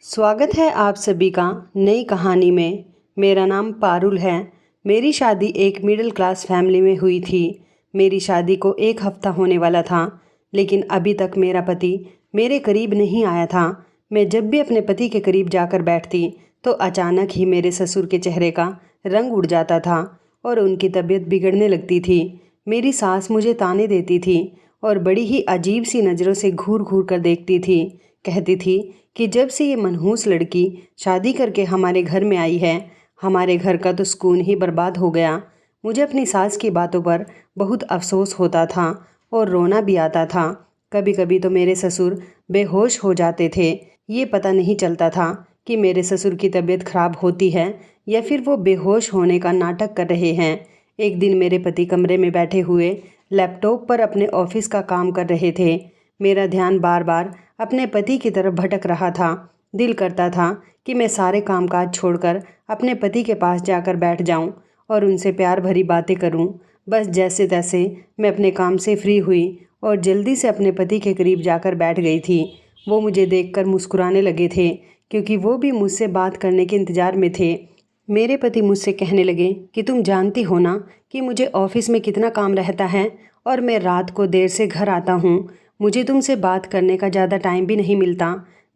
स्वागत है आप सभी का नई कहानी में। मेरा नाम पारुल है। मेरी शादी एक मिडिल क्लास फैमिली में हुई थी। मेरी शादी को एक हफ्ता होने वाला था, लेकिन अभी तक मेरा पति मेरे करीब नहीं आया था। मैं जब भी अपने पति के करीब जाकर बैठती तो अचानक ही मेरे ससुर के चेहरे का रंग उड़ जाता था और उनकी तबीयत बिगड़ने लगती थी। मेरी सास मुझे ताने देती थी और बड़ी ही अजीब सी नज़रों से घूर घूर कर देखती थी। कहती थी कि जब से ये मनहूस लड़की शादी करके हमारे घर में आई है, हमारे घर का तो सुकून ही बर्बाद हो गया। मुझे अपनी सास की बातों पर बहुत अफसोस होता था और रोना भी आता था। कभी कभी तो मेरे ससुर बेहोश हो जाते थे। ये पता नहीं चलता था कि मेरे ससुर की तबीयत खराब होती है या फिर वो बेहोश होने का नाटक कर रहे हैं। एक दिन मेरे पति कमरे में बैठे हुए लैपटॉप पर अपने ऑफिस का काम कर रहे थे। मेरा ध्यान बार बार अपने पति की तरफ भटक रहा था। दिल करता था कि मैं सारे कामकाज छोड़कर अपने पति के पास जाकर बैठ जाऊं और उनसे प्यार भरी बातें करूं। बस जैसे तैसे मैं अपने काम से फ्री हुई और जल्दी से अपने पति के करीब जाकर बैठ गई थी। वो मुझे देखकर मुस्कुराने लगे थे, क्योंकि वो भी मुझसे बात करने के इंतज़ार में थे। मेरे पति मुझसे कहने लगे कि तुम जानती हो ना कि मुझे ऑफिस में कितना काम रहता है और मैं रात को देर से घर आता हूँ। मुझे तुमसे बात करने का ज़्यादा टाइम भी नहीं मिलता।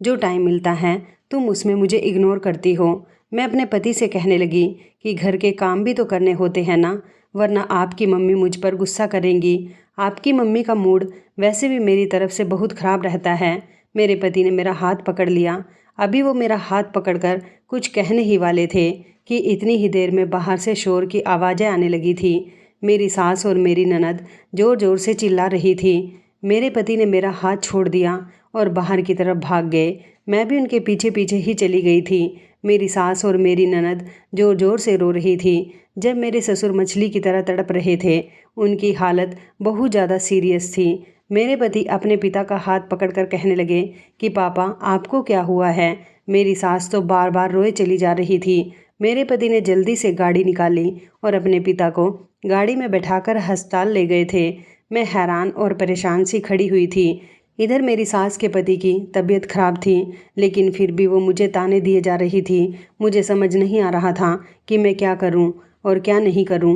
जो टाइम मिलता है तुम उसमें मुझे इग्नोर करती हो। मैं अपने पति से कहने लगी कि घर के काम भी तो करने होते हैं ना, वरना आपकी मम्मी मुझ पर गुस्सा करेंगी। आपकी मम्मी का मूड वैसे भी मेरी तरफ से बहुत ख़राब रहता है। मेरे पति ने मेरा हाथ पकड़ लिया। अभी वो मेरा हाथ पकड़कर कुछ कहने ही वाले थे कि इतनी ही देर में बाहर से शोर की आवाज़ें आने लगी थी। मेरी सास और मेरी ननद ज़ोर ज़ोर से चिल्ला रही थी। मेरे पति ने मेरा हाथ छोड़ दिया और बाहर की तरफ भाग गए। मैं भी उनके पीछे पीछे ही चली गई थी। मेरी सास और मेरी ननद ज़ोर ज़ोर से रो रही थी। जब मेरे ससुर मछली की तरह तड़प रहे थे, उनकी हालत बहुत ज़्यादा सीरियस थी। मेरे पति अपने पिता का हाथ पकड़कर कहने लगे कि पापा आपको क्या हुआ है। मेरी सास तो बार बार रोए चली जा रही थी। मेरे पति ने जल्दी से गाड़ी निकाली और अपने पिता को गाड़ी में बैठाकर अस्पताल ले गए थे। मैं हैरान और परेशान सी खड़ी हुई थी। इधर मेरी सास के पति की तबीयत खराब थी, लेकिन फिर भी वो मुझे ताने दिए जा रही थी। मुझे समझ नहीं आ रहा था कि मैं क्या करूं और क्या नहीं करूं,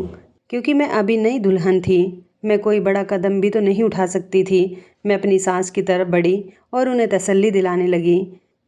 क्योंकि मैं अभी नई दुल्हन थी। मैं कोई बड़ा कदम भी तो नहीं उठा सकती थी। मैं अपनी सास की तरफ बढ़ी और उन्हें तसल्ली दिलाने लगी।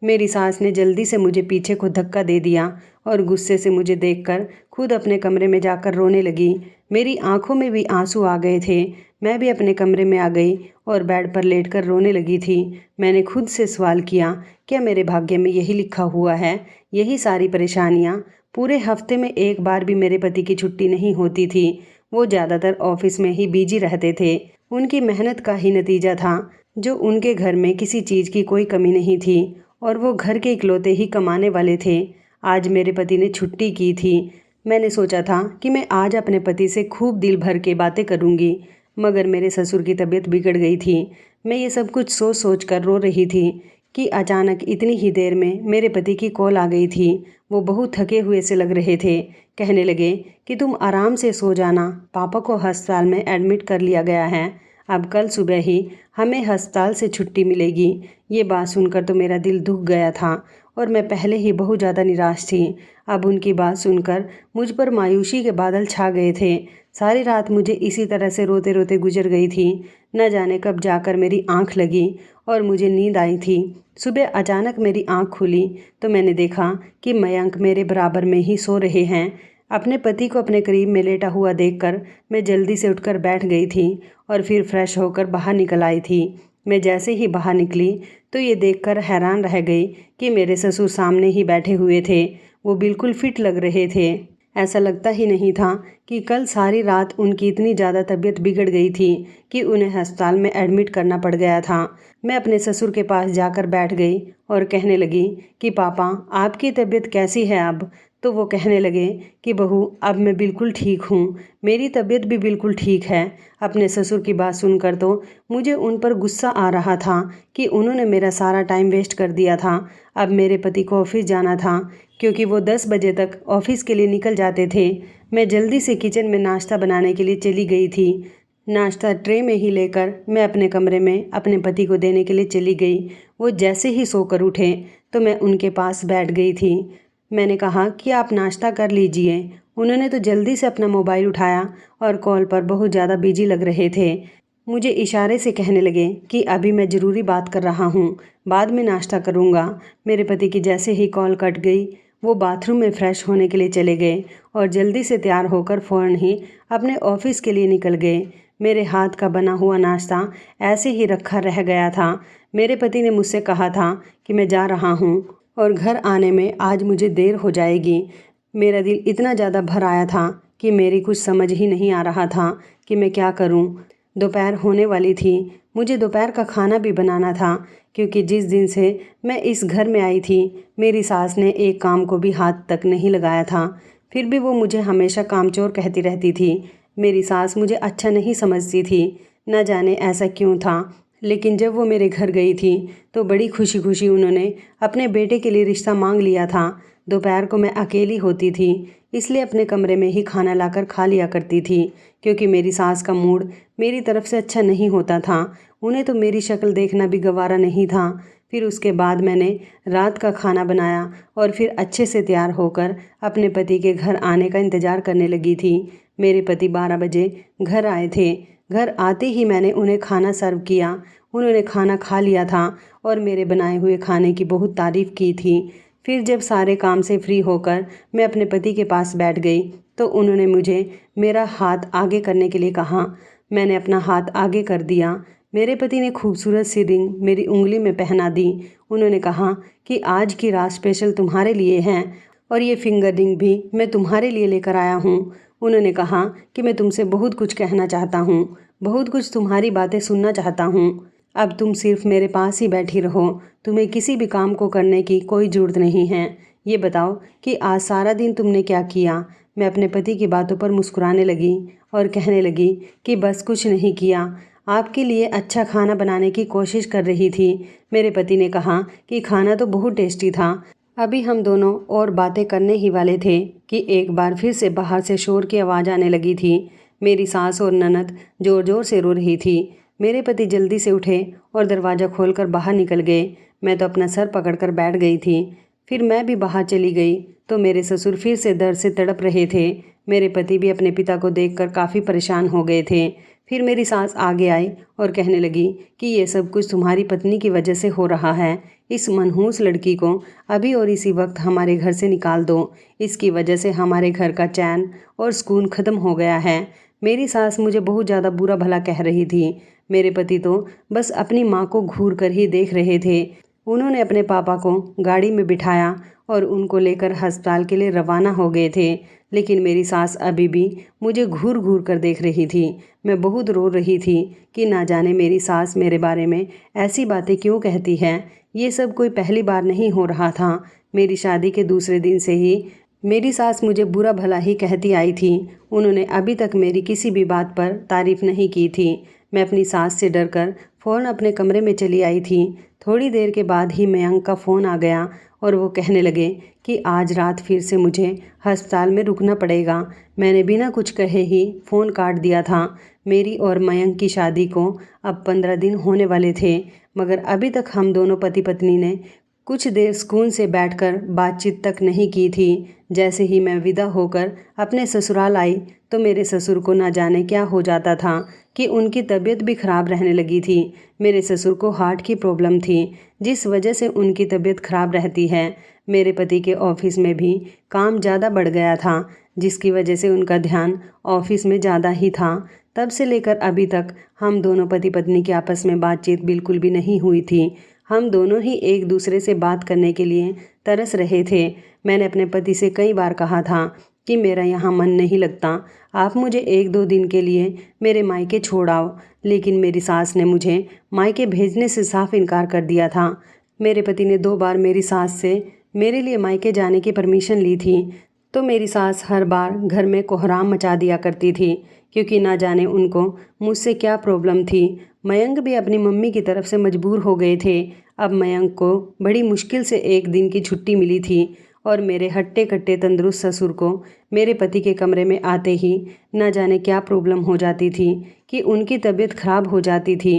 मेरी सास ने जल्दी से मुझे पीछे को धक्का दे दिया और गुस्से से मुझे देखकर खुद अपने कमरे में जाकर रोने लगी। मेरी आंखों में भी आंसू आ गए थे। मैं भी अपने कमरे में आ गई और बेड पर लेटकर रोने लगी थी। मैंने खुद से सवाल किया, क्या मेरे भाग्य में यही लिखा हुआ है? यही सारी परेशानियां? पूरे हफ्ते में एक बार भी मेरे पति की छुट्टी नहीं होती थी। वो ज़्यादातर ऑफिस में ही बिजी रहते थे। उनकी मेहनत का ही नतीजा था जो उनके घर में किसी चीज़ की कोई कमी नहीं थी और वो घर के इकलौते ही कमाने वाले थे। आज मेरे पति ने छुट्टी की थी। मैंने सोचा था कि मैं आज अपने पति से खूब दिल भर के बातें करूंगी, मगर मेरे ससुर की तबीयत बिगड़ गई थी। मैं ये सब कुछ सोच सोच कर रो रही थी कि अचानक इतनी ही देर में मेरे पति की कॉल आ गई थी। वो बहुत थके हुए से लग रहे थे। कहने लगे कि तुम आराम से सो जाना, पापा को अस्पताल में एडमिट कर लिया गया है। अब कल सुबह ही हमें अस्पताल से छुट्टी मिलेगी। ये बात सुनकर तो मेरा दिल दुख गया था और मैं पहले ही बहुत ज़्यादा निराश थी। अब उनकी बात सुनकर मुझ पर मायूसी के बादल छा गए थे। सारी रात मुझे इसी तरह से रोते रोते गुजर गई थी। न जाने कब जाकर मेरी आंख लगी और मुझे नींद आई थी। सुबह अचानक मेरी आंख खुली तो मैंने देखा कि मयंक मेरे बराबर में ही सो रहे हैं। अपने पति को अपने करीब में लेटा हुआ देखकर मैं जल्दी से उठकर बैठ गई थी और फिर फ्रेश होकर बाहर निकल आई थी। मैं जैसे ही बाहर निकली तो ये देखकर हैरान रह गई कि मेरे ससुर सामने ही बैठे हुए थे। वो बिल्कुल फिट लग रहे थे। ऐसा लगता ही नहीं था कि कल सारी रात उनकी इतनी ज़्यादा तबीयत बिगड़ गई थी कि उन्हें अस्पताल में एडमिट करना पड़ गया था। मैं अपने ससुर के पास जाकर बैठ गई और कहने लगी कि पापा आपकी तबीयत कैसी है अब? तो वो कहने लगे कि बहू अब मैं बिल्कुल ठीक हूँ, मेरी तबीयत भी बिल्कुल ठीक है। अपने ससुर की बात सुनकर तो मुझे उन पर गुस्सा आ रहा था कि उन्होंने मेरा सारा टाइम वेस्ट कर दिया था। अब मेरे पति को ऑफिस जाना था, क्योंकि वो 10 बजे तक ऑफिस के लिए निकल जाते थे। मैं जल्दी से किचन में नाश्ता बनाने के लिए चली गई थी। नाश्ता ट्रे में ही लेकर मैं अपने कमरे में अपने पति को देने के लिए चली गई। वो जैसे ही सोकर उठे तो मैं उनके पास बैठ गई थी। मैंने कहा कि आप नाश्ता कर लीजिए। उन्होंने तो जल्दी से अपना मोबाइल उठाया और कॉल पर बहुत ज़्यादा बिजी लग रहे थे। मुझे इशारे से कहने लगे कि अभी मैं ज़रूरी बात कर रहा हूँ, बाद में नाश्ता करूँगा। मेरे पति की जैसे ही कॉल कट गई, वो बाथरूम में फ़्रेश होने के लिए चले गए और जल्दी से तैयार होकर फ़ौरन ही अपने ऑफिस के लिए निकल गए। मेरे हाथ का बना हुआ नाश्ता ऐसे ही रखा रह गया था। मेरे पति ने मुझसे कहा था कि मैं जा रहा हूँ और घर आने में आज मुझे देर हो जाएगी। मेरा दिल इतना ज़्यादा भर आया था कि मेरी कुछ समझ ही नहीं आ रहा था कि मैं क्या करूँ। दोपहर होने वाली थी। मुझे दोपहर का खाना भी बनाना था, क्योंकि जिस दिन से मैं इस घर में आई थी मेरी सास ने एक काम को भी हाथ तक नहीं लगाया था। फिर भी वो मुझे हमेशा कामचोर कहती रहती थी। मेरी सास मुझे अच्छा नहीं समझती थी, न जाने ऐसा क्यों था। लेकिन जब वो मेरे घर गई थी तो बड़ी खुशी खुशी उन्होंने अपने बेटे के लिए रिश्ता मांग लिया था। दोपहर को मैं अकेली होती थी, इसलिए अपने कमरे में ही खाना लाकर खा लिया करती थी, क्योंकि मेरी सास का मूड मेरी तरफ से अच्छा नहीं होता था। उन्हें तो मेरी शक्ल देखना भी गवारा नहीं था। फिर उसके बाद मैंने रात का खाना बनाया और फिर अच्छे से तैयार होकर अपने पति के घर आने का इंतज़ार करने लगी थी। मेरे पति 12 बजे घर आए थे। घर आते ही मैंने उन्हें खाना सर्व किया। उन्होंने खाना खा लिया था और मेरे बनाए हुए खाने की बहुत तारीफ़ की थी। फिर जब सारे काम से फ्री होकर मैं अपने पति के पास बैठ गई तो उन्होंने मुझे मेरा हाथ आगे करने के लिए कहा। मैंने अपना हाथ आगे कर दिया। मेरे पति ने खूबसूरत सी रिंग मेरी उंगली में पहना दी। उन्होंने कहा कि आज की रात स्पेशल तुम्हारे लिए है और ये फिंगर रिंग भी मैं तुम्हारे लिए लेकर आया हूँ। उन्होंने कहा कि मैं तुमसे बहुत कुछ कहना चाहता हूँ, बहुत कुछ तुम्हारी बातें सुनना चाहता हूँ। अब तुम सिर्फ मेरे पास ही बैठी रहो, तुम्हें किसी भी काम को करने की कोई ज़रूरत नहीं है। ये बताओ कि आज सारा दिन तुमने क्या किया। मैं अपने पति की बातों पर मुस्कुराने लगी और कहने लगी कि बस कुछ नहीं किया, आपके लिए अच्छा खाना बनाने की कोशिश कर रही थी। मेरे पति ने कहा कि खाना तो बहुत टेस्टी था। अभी हम दोनों और बातें करने ही वाले थे कि एक बार फिर से बाहर से शोर की आवाज़ आने लगी थी। मेरी सास और ननद ज़ोर ज़ोर से रो रही थी। मेरे पति जल्दी से उठे और दरवाज़ा खोलकर बाहर निकल गए। मैं तो अपना सर पकड़कर बैठ गई थी। फिर मैं भी बाहर चली गई तो मेरे ससुर फिर से दर्द से तड़प रहे थे। मेरे पति भी अपने पिता को देखकर काफ़ी परेशान हो गए थे। फिर मेरी सास आगे आई और कहने लगी कि ये सब कुछ तुम्हारी पत्नी की वजह से हो रहा है। इस मनहूस लड़की को अभी और इसी वक्त हमारे घर से निकाल दो। इसकी वजह से हमारे घर का चैन और सुकून ख़त्म हो गया है। मेरी सास मुझे बहुत ज़्यादा बुरा भला कह रही थी। मेरे पति तो बस अपनी माँ को घूर कर ही देख रहे थे। उन्होंने अपने पापा को गाड़ी में बिठाया और उनको लेकर अस्पताल के लिए रवाना हो गए थे। लेकिन मेरी सास अभी भी मुझे घूर घूर कर देख रही थी। मैं बहुत रो रही थी कि ना जाने मेरी सास मेरे बारे में ऐसी बातें क्यों कहती है। ये सब कोई पहली बार नहीं हो रहा था। मेरी शादी के दूसरे दिन से ही मेरी सास मुझे बुरा भला ही कहती आई थी। उन्होंने अभी तक मेरी किसी भी बात पर तारीफ़ नहीं की थी। मैं अपनी सास से डरकर फ़ौरन अपने कमरे में चली आई थी। थोड़ी देर के बाद ही मयंक का फ़ोन आ गया और वो कहने लगे कि आज रात फिर से मुझे अस्पताल में रुकना पड़ेगा। मैंने बिना कुछ कहे ही फ़ोन काट दिया था। मेरी और मयंक की शादी को अब 15 दिन होने वाले थे, मगर अभी तक हम दोनों पति पत्नी ने कुछ देर सुकून से बैठकर बातचीत तक नहीं की थी। जैसे ही मैं विदा होकर अपने ससुराल आई तो मेरे ससुर को ना जाने क्या हो जाता था कि उनकी तबीयत भी ख़राब रहने लगी थी। मेरे ससुर को हार्ट की प्रॉब्लम थी, जिस वजह से उनकी तबीयत ख़राब रहती है। मेरे पति के ऑफिस में भी काम ज़्यादा बढ़ गया था, जिसकी वजह से उनका ध्यान ऑफिस में ज़्यादा ही था। तब से लेकर अभी तक हम दोनों पति पत्नी की आपस में बातचीत बिल्कुल भी नहीं हुई थी। हम दोनों ही एक दूसरे से बात करने के लिए तरस रहे थे। मैंने अपने पति से कई बार कहा था कि मेरा यहाँ मन नहीं लगता, आप मुझे 1-2 दिन के लिए मेरे मायके छोड़ आओ। लेकिन मेरी सास ने मुझे मायके भेजने से साफ इनकार कर दिया था। मेरे पति ने 2 बार मेरी सास से मेरे लिए मायके जाने की परमिशन ली थी, तो मेरी सास हर बार घर में कोहराम मचा दिया करती थी, क्योंकि ना जाने उनको मुझसे क्या प्रॉब्लम थी। मयंक भी अपनी मम्मी की तरफ से मजबूर हो गए थे। अब मयंक को बड़ी मुश्किल से 1 दिन की छुट्टी मिली थी और मेरे हट्टे कट्टे तंदुरुस्त ससुर को मेरे पति के कमरे में आते ही न जाने क्या प्रॉब्लम हो जाती थी कि उनकी तबीयत खराब हो जाती थी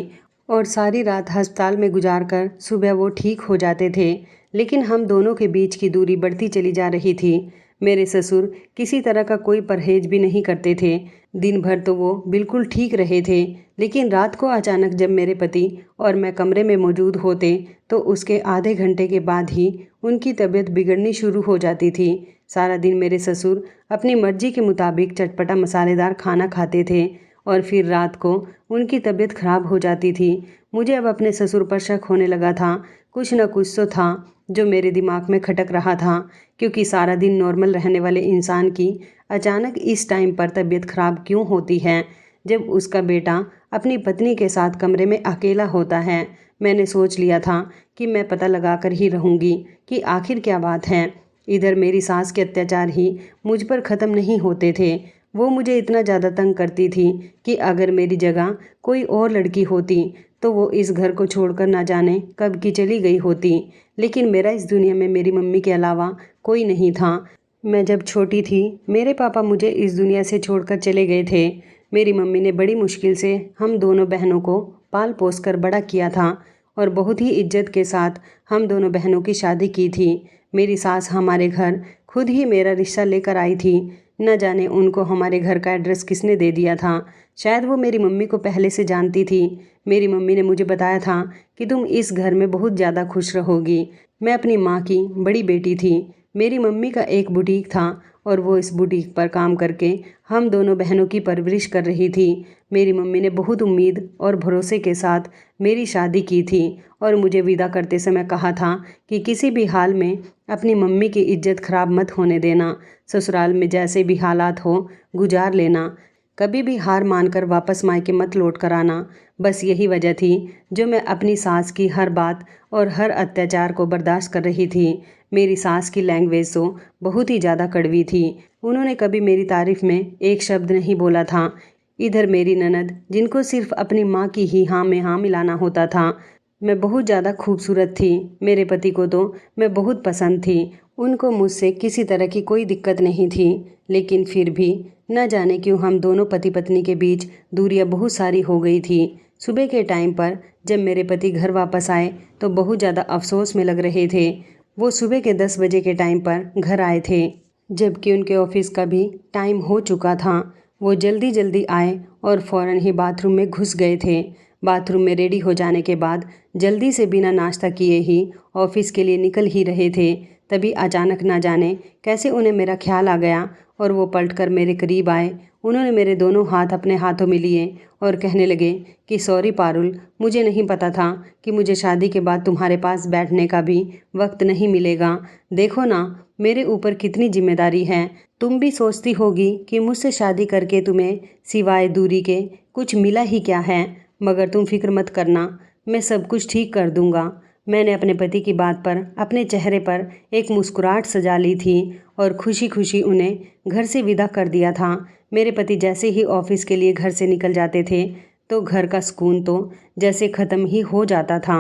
और सारी रात अस्पताल में गुजार कर सुबह वो ठीक हो जाते थे। लेकिन हम दोनों के बीच की दूरी बढ़ती चली जा रही थी। मेरे ससुर किसी तरह का कोई परहेज भी नहीं करते थे। दिन भर तो वो बिल्कुल ठीक रहे थे, लेकिन रात को अचानक जब मेरे पति और मैं कमरे में मौजूद होते तो उसके आधे घंटे के बाद ही उनकी तबीयत बिगड़नी शुरू हो जाती थी। सारा दिन मेरे ससुर अपनी मर्जी के मुताबिक चटपटा मसालेदार खाना खाते थे और फिर रात को उनकी तबीयत खराब हो जाती थी। मुझे अब अपने ससुर पर शक होने लगा था। कुछ न कुछ तो था जो मेरे दिमाग में खटक रहा था, क्योंकि सारा दिन नॉर्मल रहने वाले इंसान की अचानक इस टाइम पर तबीयत खराब क्यों होती है, जब उसका बेटा अपनी पत्नी के साथ कमरे में अकेला होता है। मैंने सोच लिया था कि मैं पता लगा कर ही रहूँगी कि आखिर क्या बात है। इधर मेरी सास के अत्याचार ही मुझ पर ख़त्म नहीं होते थे। वो मुझे इतना ज़्यादा तंग करती थी कि अगर मेरी जगह कोई और लड़की होती तो वो इस घर को छोड़कर ना जाने कब की चली गई होती। लेकिन मेरा इस दुनिया में मेरी मम्मी के अलावा कोई नहीं था। मैं जब छोटी थी मेरे पापा मुझे इस दुनिया से छोड़कर चले गए थे। मेरी मम्मी ने बड़ी मुश्किल से हम दोनों बहनों को पाल पोस कर बड़ा किया था और बहुत ही इज्जत के साथ हम दोनों बहनों की शादी की थी। मेरी सास हमारे घर खुद ही मेरा रिश्ता लेकर आई थी। न जाने उनको हमारे घर का एड्रेस किसने दे दिया था। शायद वो मेरी मम्मी को पहले से जानती थी। मेरी मम्मी ने मुझे बताया था कि तुम इस घर में बहुत ज़्यादा खुश रहोगी। मैं अपनी माँ की बड़ी बेटी थी। मेरी मम्मी का एक बुटीक था और वो इस बुटीक पर काम करके हम दोनों बहनों की परवरिश कर रही थी। मेरी मम्मी ने बहुत उम्मीद और भरोसे के साथ मेरी शादी की थी और मुझे विदा करते समय कहा था कि किसी भी हाल में अपनी मम्मी की इज्जत खराब मत होने देना। ससुराल में जैसे भी हालात हो गुजार लेना। कभी भी हार मानकर वापस मायके मत लौट कर आना। बस यही वजह थी जो मैं अपनी सास की हर बात और हर अत्याचार को बर्दाश्त कर रही थी। मेरी सास की लैंग्वेज तो बहुत ही ज़्यादा कड़वी थी। उन्होंने कभी मेरी तारीफ़ में एक शब्द नहीं बोला था। इधर मेरी ननद, जिनको सिर्फ अपनी माँ की ही हाँ में हाँ मिलाना होता था। मैं बहुत ज़्यादा खूबसूरत थी। मेरे पति को तो मैं बहुत पसंद थी। उनको मुझसे किसी तरह की कोई दिक्कत नहीं थी। लेकिन फिर भी न जाने क्यों हम दोनों पति पत्नी के बीच दूरियां बहुत सारी हो गई थी। सुबह के टाइम पर जब मेरे पति घर वापस आए तो बहुत ज़्यादा अफसोस में लग रहे थे। वो सुबह के 10 बजे के टाइम पर घर आए थे, जबकि उनके ऑफिस का भी टाइम हो चुका था। वो जल्दी जल्दी आए और फ़ौरन ही बाथरूम में घुस गए थे। बाथरूम में रेडी हो जाने के बाद जल्दी से बिना नाश्ता किए ही ऑफिस के लिए निकल ही रहे थे। तभी अचानक ना जाने कैसे उन्हें मेरा ख्याल आ गया और वो पलटकर मेरे करीब आए। उन्होंने मेरे दोनों हाथ अपने हाथों में लिए और कहने लगे कि सॉरी पारुल, मुझे नहीं पता था कि मुझे शादी के बाद तुम्हारे पास बैठने का भी वक्त नहीं मिलेगा। देखो ना मेरे ऊपर कितनी जिम्मेदारी है। तुम भी सोचती होगी कि मुझसे शादी करके तुम्हें सिवाय दूरी के कुछ मिला ही क्या है, मगर तुम फिक्र मत करना, मैं सब कुछ ठीक कर दूंगा। मैंने अपने पति की बात पर अपने चेहरे पर एक मुस्कुराहट सजा ली थी और खुशी खुशी उन्हें घर से विदा कर दिया था। मेरे पति जैसे ही ऑफिस के लिए घर से निकल जाते थे तो घर का सुकून तो जैसे ख़त्म ही हो जाता था।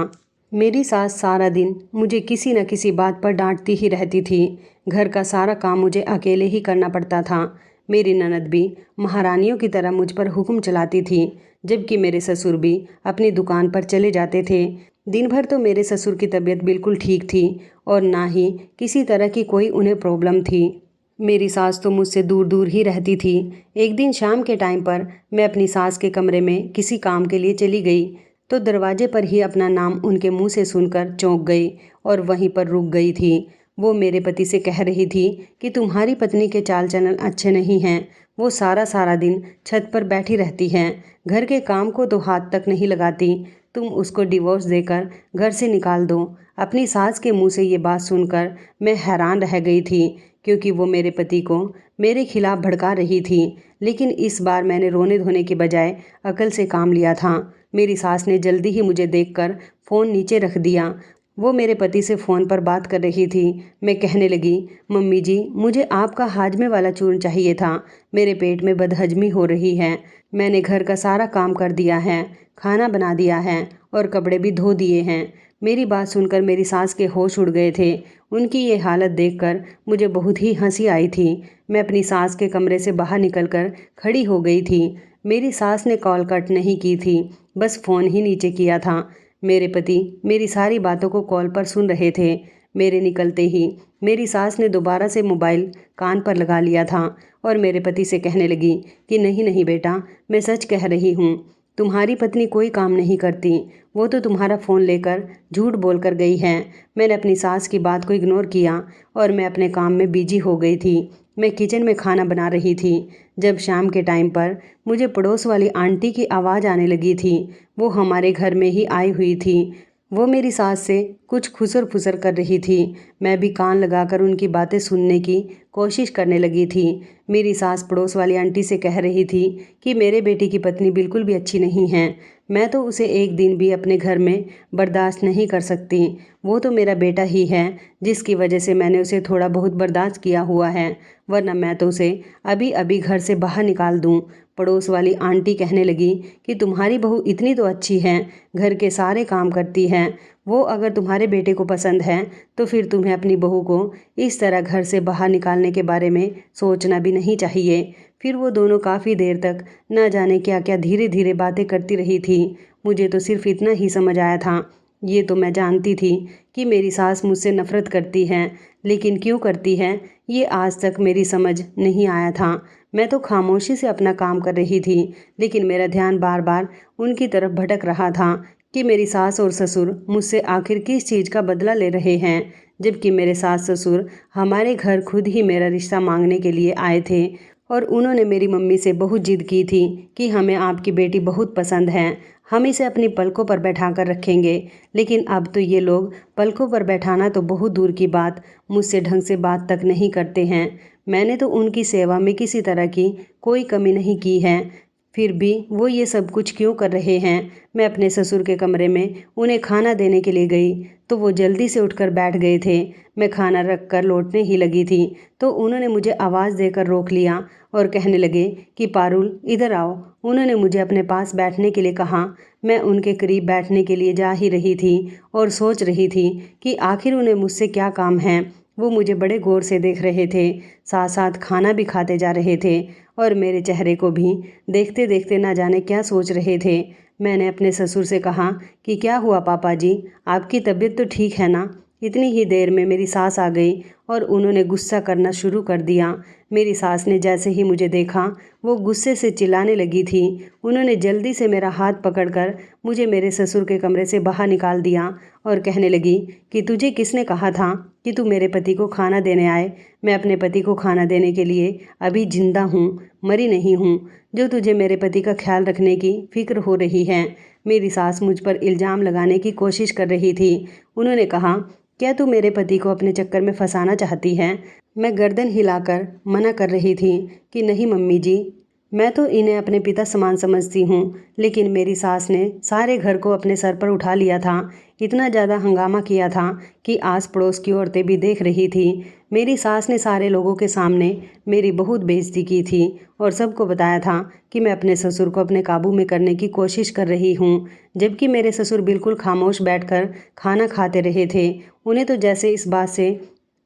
मेरी सास सारा दिन मुझे किसी न किसी बात पर डांटती ही रहती थी। घर का सारा काम मुझे अकेले ही करना पड़ता था। मेरी ननद भी महारानियों की तरह मुझ पर हुक्म चलाती थी, जबकि मेरे ससुर भी अपनी दुकान पर चले जाते थे। दिन भर तो मेरे ससुर की तबीयत बिल्कुल ठीक थी और ना ही किसी तरह की कोई उन्हें प्रॉब्लम थी। मेरी सास तो मुझसे दूर दूर ही रहती थी। एक दिन शाम के टाइम पर मैं अपनी सास के कमरे में किसी काम के लिए चली गई तो दरवाजे पर ही अपना नाम उनके मुंह से सुनकर चौंक गई और वहीं पर रुक गई थी। वो मेरे पति से कह रही थी कि तुम्हारी पत्नी के चाल चलन अच्छे नहीं हैं। वो सारा सारा दिन छत पर बैठी रहती हैं, घर के काम को तो हाथ तक नहीं लगाती। तुम उसको डिवोर्स देकर घर से निकाल दो। अपनी सास के मुंह से ये बात सुनकर मैं हैरान रह गई थी, क्योंकि वो मेरे पति को मेरे खिलाफ भड़का रही थी। लेकिन इस बार मैंने रोने धोने के बजाय अकल से काम लिया था। मेरी सास ने जल्दी ही मुझे देखकर फ़ोन नीचे रख दिया। वो मेरे पति से फ़ोन पर बात कर रही थी। मैं कहने लगी, मम्मी जी मुझे आपका हाजमे वाला चूर्ण चाहिए था। मेरे पेट में बदहजमी हो रही है। मैंने घर का सारा काम कर दिया है, खाना बना दिया है और कपड़े भी धो दिए हैं। मेरी बात सुनकर मेरी सास के होश उड़ गए थे। उनकी ये हालत देखकर मुझे बहुत ही हंसी आई थी। मैं अपनी सास के कमरे से बाहर निकलकर खड़ी हो गई थी। मेरी सास ने कॉल कट नहीं की थी, बस फ़ोन ही नीचे किया था। मेरे पति मेरी सारी बातों को कॉल पर सुन रहे थे। मेरे निकलते ही मेरी सास ने दोबारा से मोबाइल कान पर लगा लिया था और मेरे पति से कहने लगी कि नहीं नहीं बेटा, मैं सच कह रही हूँ। तुम्हारी पत्नी कोई काम नहीं करती, वो तो तुम्हारा फ़ोन लेकर झूठ बोल कर गई है। मैंने अपनी सास की बात को इग्नोर किया और मैं अपने काम में बिजी हो गई थी। मैं किचन में खाना बना रही थी जब शाम के टाइम पर मुझे पड़ोस वाली आंटी की आवाज़ आने लगी थी। वो हमारे घर में ही आई हुई थी। वो मेरी सास से कुछ खुसर फुसर कर रही थी। मैं भी कान लगाकर उनकी बातें सुनने की कोशिश करने लगी थी। मेरी सास पड़ोस वाली आंटी से कह रही थी कि मेरे बेटे की पत्नी बिल्कुल भी अच्छी नहीं है। मैं तो उसे एक दिन भी अपने घर में बर्दाश्त नहीं कर सकती। वो तो मेरा बेटा ही है, जिसकी वजह से मैंने उसे थोड़ा बहुत बर्दाश्त किया हुआ है, वरना मैं तो उसे अभी अभी घर से बाहर निकाल दूँ। पड़ोस वाली आंटी कहने लगी कि तुम्हारी बहू इतनी तो अच्छी है, घर के सारे काम करती है। वो अगर तुम्हारे बेटे को पसंद है तो फिर तुम्हें अपनी बहू को इस तरह घर से बाहर निकालने के बारे में सोचना भी नहीं चाहिए। फिर वो दोनों काफ़ी देर तक न जाने क्या क्या धीरे धीरे बातें करती रही थी। मुझे तो सिर्फ इतना ही समझ आया था। ये तो मैं जानती थी कि मेरी सास मुझसे नफ़रत करती है, लेकिन क्यों करती है ये आज तक मेरी समझ नहीं आया था। मैं तो खामोशी से अपना काम कर रही थी, लेकिन मेरा ध्यान बार बार उनकी तरफ भटक रहा था कि मेरी सास और ससुर मुझसे आखिर किस चीज़ का बदला ले रहे हैं, जबकि मेरे सास ससुर हमारे घर खुद ही मेरा रिश्ता मांगने के लिए आए थे और उन्होंने मेरी मम्मी से बहुत जिद की थी कि हमें आपकी बेटी बहुत पसंद है, हम इसे अपनी पलकों पर बैठा कर रखेंगे। लेकिन अब तो ये लोग पलकों पर बैठाना तो बहुत दूर की बात, मुझसे ढंग से बात तक नहीं करते हैं। मैंने तो उनकी सेवा में किसी तरह की कोई कमी नहीं की है, फिर भी वो ये सब कुछ क्यों कर रहे हैं। मैं अपने ससुर के कमरे में उन्हें खाना देने के लिए गई तो वो जल्दी से उठकर बैठ गए थे। मैं खाना रख कर लौटने ही लगी थी तो उन्होंने मुझे आवाज़ देकर रोक लिया और कहने लगे कि पारुल इधर आओ। उन्होंने मुझे अपने पास बैठने के लिए कहा। मैं उनके करीब बैठने के लिए जा ही रही थी और सोच रही थी कि आखिर उन्हें मुझसे क्या काम है। वो मुझे बड़े गौर से देख रहे थे, साथ साथ खाना भी खाते जा रहे थे और मेरे चेहरे को भी देखते देखते ना जाने क्या सोच रहे थे। मैंने अपने ससुर से कहा कि क्या हुआ पापा जी, आपकी तबीयत तो ठीक है ना। इतनी ही देर में मेरी सास आ गई और उन्होंने गुस्सा करना शुरू कर दिया। मेरी सास ने जैसे ही मुझे देखा वो गुस्से से चिल्लाने लगी थी। उन्होंने जल्दी से मेरा हाथ पकड़कर मुझे मेरे ससुर के कमरे से बाहर निकाल दिया और कहने लगी कि तुझे किसने कहा था कि तू मेरे पति को खाना देने आए। मैं अपने पति को खाना देने के लिए अभी जिंदा हूँ, मरी नहीं हूँ, जो तुझे मेरे पति का ख्याल रखने की फ़िक्र हो रही है। मेरी सास मुझ पर इल्ज़ाम लगाने की कोशिश कर रही थी। उन्होंने कहा, क्या तू मेरे पति को अपने चक्कर में फंसाना चाहती है। मैं गर्दन हिलाकर मना कर रही थी कि नहीं मम्मी जी, मैं तो इन्हें अपने पिता समान समझती हूँ, लेकिन मेरी सास ने सारे घर को अपने सर पर उठा लिया था। इतना ज़्यादा हंगामा किया था कि आस पड़ोस की औरतें भी देख रही थी। मेरी सास ने सारे लोगों के सामने मेरी बहुत बेइज्जती की थी और सबको बताया था कि मैं अपने ससुर को अपने काबू में करने की कोशिश कर रही हूँ, जबकि मेरे ससुर बिल्कुल खामोश बैठकर खाना खाते रहे थे। उन्हें तो जैसे इस बात से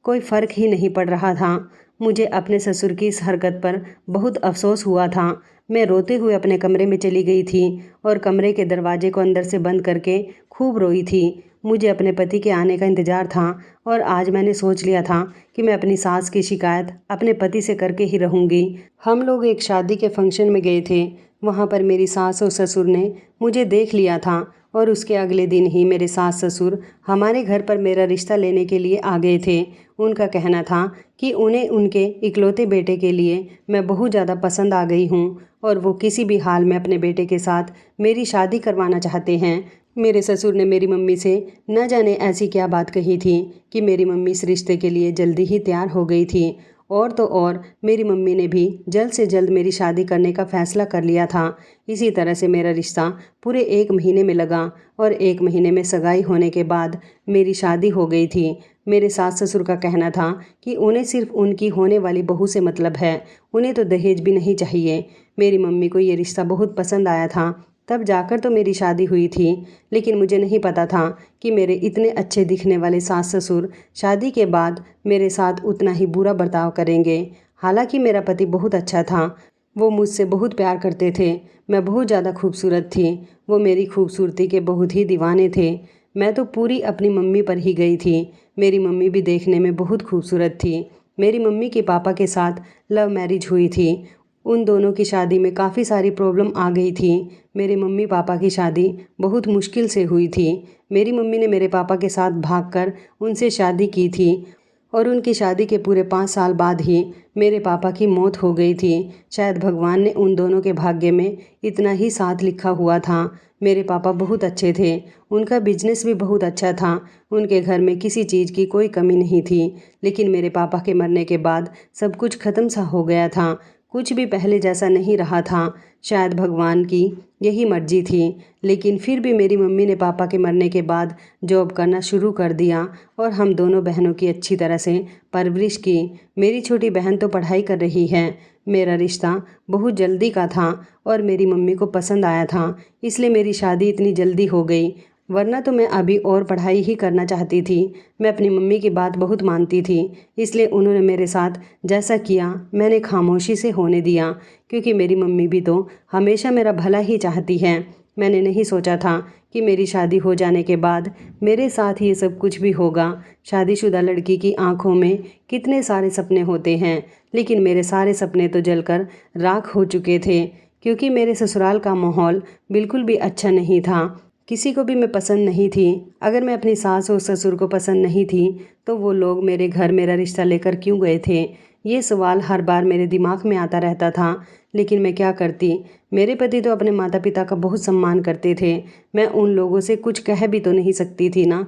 कोई फ़र्क ही नहीं पड़ रहा था। मुझे अपने ससुर की इस हरकत पर बहुत अफसोस हुआ था। मैं रोते हुए अपने कमरे में चली गई थी और कमरे के दरवाजे को अंदर से बंद करके खूब रोई थी। मुझे अपने पति के आने का इंतज़ार था और आज मैंने सोच लिया था कि मैं अपनी सास की शिकायत अपने पति से करके ही रहूँगी। हम लोग एक शादी के फंक्शन में गए थे। वहाँ पर मेरी सास और ससुर ने मुझे देख लिया था और उसके अगले दिन ही मेरे सास ससुर हमारे घर पर मेरा रिश्ता लेने के लिए आ गए थे। उनका कहना था कि उन्हें उनके इकलौते बेटे के लिए मैं बहुत ज़्यादा पसंद आ गई हूँ और वो किसी भी हाल में अपने बेटे के साथ मेरी शादी करवाना चाहते हैं। मेरे ससुर ने मेरी मम्मी से न जाने ऐसी क्या बात कही थी कि मेरी मम्मी इस रिश्ते के लिए जल्दी ही तैयार हो गई थी। और तो और मेरी मम्मी ने भी जल्द से जल्द मेरी शादी करने का फ़ैसला कर लिया था। इसी तरह से मेरा रिश्ता पूरे 1 महीने में लगा और 1 महीने में सगाई होने के बाद मेरी शादी हो गई थी। मेरे सास ससुर का कहना था कि उन्हें सिर्फ उनकी होने वाली बहू से मतलब है, उन्हें तो दहेज भी नहीं चाहिए। मेरी मम्मी को ये रिश्ता बहुत पसंद आया था, तब जाकर तो मेरी शादी हुई थी, लेकिन मुझे नहीं पता था कि मेरे इतने अच्छे दिखने वाले सास ससुर शादी के बाद मेरे साथ उतना ही बुरा बर्ताव करेंगे। हालांकि मेरा पति बहुत अच्छा था, वो मुझसे बहुत प्यार करते थे। मैं बहुत ज़्यादा खूबसूरत थी, वो मेरी खूबसूरती के बहुत ही दीवाने थे। मैं तो पूरी अपनी मम्मी पर ही गई थी। मेरी मम्मी भी देखने में बहुत खूबसूरत थी। मेरी मम्मी के पापा के साथ लव मैरिज हुई थी। उन दोनों की शादी में काफ़ी सारी प्रॉब्लम आ गई थी। मेरे मम्मी पापा की शादी बहुत मुश्किल से हुई थी। मेरी मम्मी ने मेरे पापा के साथ भागकर उनसे शादी की थी और उनकी शादी के पूरे 5 साल बाद ही मेरे पापा की मौत हो गई थी। शायद भगवान ने उन दोनों के भाग्य में इतना ही साथ लिखा हुआ था। मेरे पापा बहुत अच्छे थे, उनका बिजनेस भी बहुत अच्छा था, उनके घर में किसी चीज़ की कोई कमी नहीं थी। लेकिन मेरे पापा के मरने के बाद सब कुछ ख़त्म सा हो गया था, कुछ भी पहले जैसा नहीं रहा था। शायद भगवान की यही मर्जी थी। लेकिन फिर भी मेरी मम्मी ने पापा के मरने के बाद जॉब करना शुरू कर दिया और हम दोनों बहनों की अच्छी तरह से परवरिश की। मेरी छोटी बहन तो पढ़ाई कर रही है। मेरा रिश्ता बहुत जल्दी का था और मेरी मम्मी को पसंद आया था, इसलिए मेरी शादी इतनी जल्दी हो गई। वरना तो मैं अभी और पढ़ाई ही करना चाहती थी। मैं अपनी मम्मी की बात बहुत मानती थी, इसलिए उन्होंने मेरे साथ जैसा किया मैंने खामोशी से होने दिया, क्योंकि मेरी मम्मी भी तो हमेशा मेरा भला ही चाहती है। मैंने नहीं सोचा था कि मेरी शादी हो जाने के बाद मेरे साथ ये सब कुछ भी होगा। शादीशुदा लड़की की आंखों में कितने सारे सपने होते हैं, लेकिन मेरे सारे सपने तो जलकर राख हो चुके थे, क्योंकि मेरे ससुराल का माहौल बिल्कुल भी अच्छा नहीं था। किसी को भी मैं पसंद नहीं थी। अगर मैं अपनी सास और ससुर को पसंद नहीं थी तो वो लोग मेरे घर मेरा रिश्ता लेकर क्यों गए थे? ये सवाल हर बार मेरे दिमाग में आता रहता था, लेकिन मैं क्या करती। मेरे पति तो अपने माता पिता का बहुत सम्मान करते थे, मैं उन लोगों से कुछ कह भी तो नहीं सकती थी ना।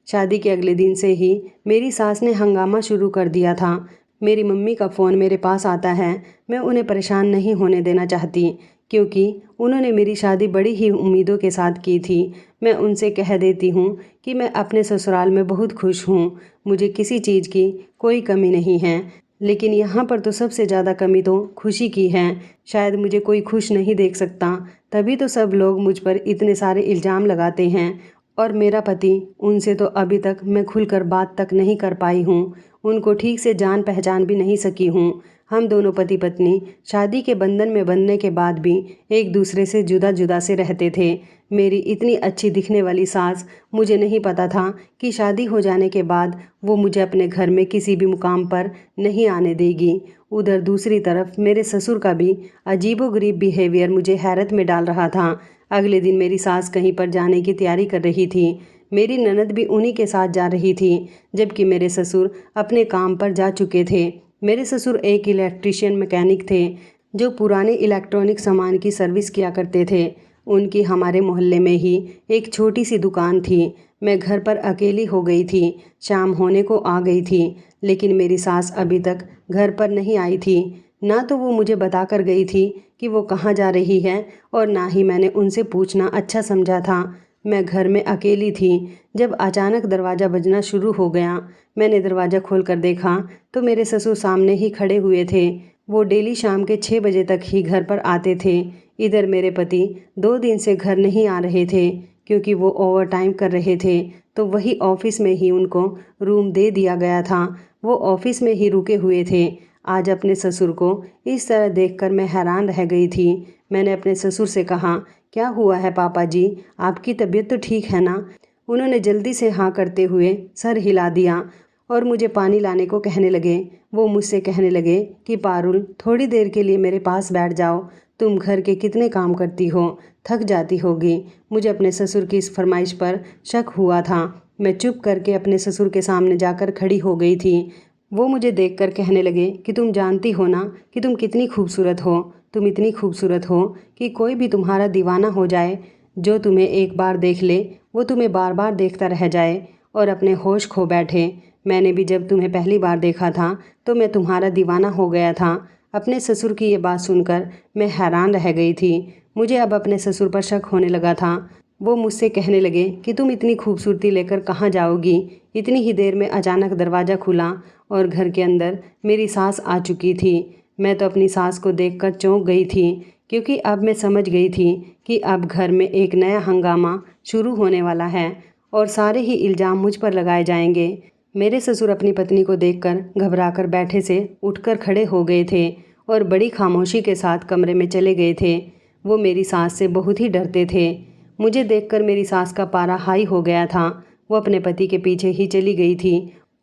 शादी के अगले दिन से ही मेरी सास ने हंगामा शुरू कर दिया था। मेरी मम्मी का फ़ोन मेरे पास आता है, मैं उन्हें परेशान नहीं होने देना चाहती, क्योंकि उन्होंने मेरी शादी बड़ी ही उम्मीदों के साथ की थी। मैं उनसे कह देती हूँ कि मैं अपने ससुराल में बहुत खुश हूँ, मुझे किसी चीज़ की कोई कमी नहीं है, लेकिन यहाँ पर तो सबसे ज़्यादा कमी तो खुशी की है। शायद मुझे कोई खुश नहीं देख सकता, तभी तो सब लोग मुझ पर इतने सारे इल्ज़ाम लगाते हैं। और मेरा पति, उनसे तो अभी तक मैं खुलकर बात तक नहीं कर पाई हूँ, उनको ठीक से जान पहचान भी नहीं सकी हूँ। हम दोनों पति पत्नी शादी के बंधन में बंधने के बाद भी एक दूसरे से जुदा जुदा से रहते थे। मेरी इतनी अच्छी दिखने वाली सास, मुझे नहीं पता था कि शादी हो जाने के बाद वो मुझे अपने घर में किसी भी मुकाम पर नहीं आने देगी। उधर दूसरी तरफ मेरे ससुर का भी अजीबोगरीब बिहेवियर मुझे हैरत में डाल रहा था। अगले दिन मेरी सास कहीं पर जाने की तैयारी कर रही थी, मेरी ननद भी उन्हीं के साथ जा रही थी, जबकि मेरे ससुर अपने काम पर जा चुके थे। मेरे ससुर एक इलेक्ट्रिशियन मैकेनिक थे, जो पुराने इलेक्ट्रॉनिक सामान की सर्विस किया करते थे। उनकी हमारे मोहल्ले में ही एक छोटी सी दुकान थी। मैं घर पर अकेली हो गई थी, शाम होने को आ गई थी, लेकिन मेरी सास अभी तक घर पर नहीं आई थी। ना तो वो मुझे बता कर गई थी कि वो कहाँ जा रही है, और ना ही मैंने उनसे पूछना अच्छा समझा था। मैं घर में अकेली थी जब अचानक दरवाज़ा बजना शुरू हो गया। मैंने दरवाज़ा खोल कर देखा तो मेरे ससुर सामने ही खड़े हुए थे। वो डेली शाम के 6 बजे तक ही घर पर आते थे। इधर मेरे पति 2 दिन से घर नहीं आ रहे थे, क्योंकि वो ओवर टाइम कर रहे थे, तो वही ऑफिस में ही उनको रूम दे दिया गया था। वो ऑफिस में ही रुके हुए थे। आज अपने ससुर को इस तरह देखकर मैं हैरान रह गई थी। मैंने अपने ससुर से कहा, क्या हुआ है पापा जी, आपकी तबीयत तो ठीक है ना? उन्होंने जल्दी से हाँ करते हुए सर हिला दिया और मुझे पानी लाने को कहने लगे। वो मुझसे कहने लगे कि पारुल, थोड़ी देर के लिए मेरे पास बैठ जाओ, तुम घर के कितने काम करती हो, थक जाती होगी। मुझे अपने ससुर की इस फरमाइश पर शक हुआ था। मैं चुप करके अपने ससुर के सामने जाकर खड़ी हो गई थी। वो मुझे देखकर कहने लगे कि तुम जानती हो ना कि तुम कितनी खूबसूरत हो, तुम इतनी खूबसूरत हो कि कोई भी तुम्हारा दीवाना हो जाए। जो तुम्हें एक बार देख ले वो तुम्हें बार बार देखता रह जाए और अपने होश खो बैठे। मैंने भी जब तुम्हें पहली बार देखा था तो मैं तुम्हारा दीवाना हो गया था। अपने ससुर की ये बात सुनकर मैं हैरान रह गई थी। मुझे अब अपने ससुर पर शक होने लगा था। वो मुझसे कहने लगे कि तुम इतनी खूबसूरती लेकर कहाँ जाओगी। इतनी ही देर में अचानक दरवाज़ा खुला और घर के अंदर मेरी सास आ चुकी थी। मैं तो अपनी सास को देखकर चौंक गई थी, क्योंकि अब मैं समझ गई थी कि अब घर में एक नया हंगामा शुरू होने वाला है और सारे ही इल्ज़ाम मुझ पर लगाए जाएंगे। मेरे ससुर अपनी पत्नी को देखकर घबराकर बैठे से उठकर खड़े हो गए थे और बड़ी खामोशी के साथ कमरे में चले गए थे। वो मेरी सास से बहुत ही डरते थे। मुझे देखकर मेरी सास का पारा हाई हो गया था। वो अपने पति के पीछे ही चली गई थी